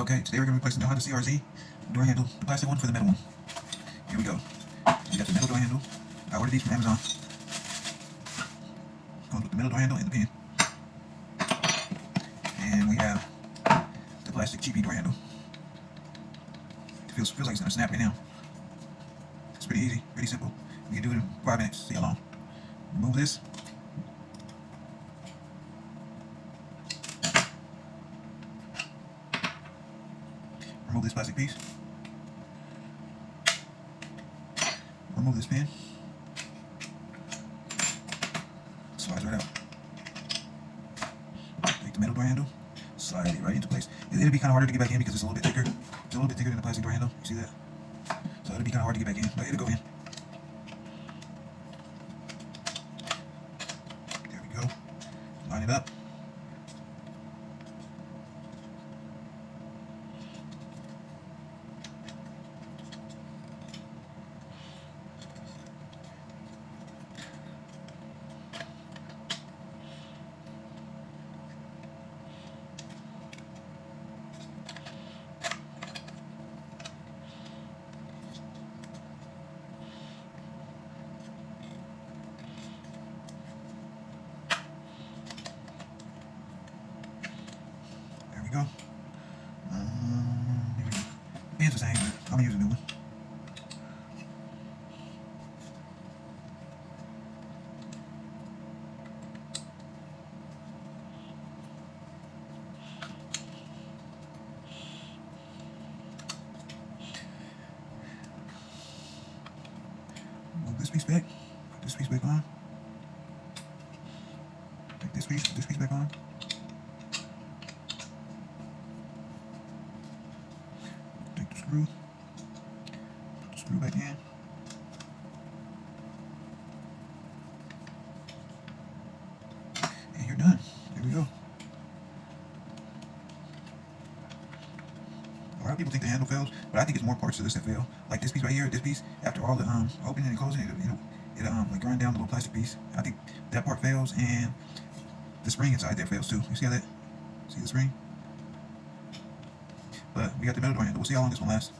Okay, today we're going to be replacing the Honda CRZ door handle, the plastic one for the metal one. Here we go. We got the metal door handle. I ordered these from Amazon. Comes with the metal door handle and the pin. And we have the plastic cheapy door handle. It feels like it's going to snap right now. It's pretty easy, pretty simple. We can do it in 5 minutes. See how long. Remove this. Remove this plastic piece. Remove this pin. Slides right out. Take the metal door handle. Slide it right into place. It'll be kind of harder to get back in because it's a little bit thicker. It's a little bit thicker than the plastic door handle. You see that? So it'll be kind of hard to get back in, but it'll go in. There we go. Line it up. There we go. Pin's the same, but I'm gonna use a new one. Move this piece back. Put this piece back on. Take this piece. Put this piece back on. Take the screw. Put the screw back in. And you're done. There we go. A lot of people think the handle fails, but I think it's more parts of this that fail. Like this piece right here, this piece, after all the opening and closing, it like grind down the little plastic piece. I think that part fails, and the spring inside there fails too. You see how that? See the spring? But we got the metal door handle. We'll see how long this one lasts.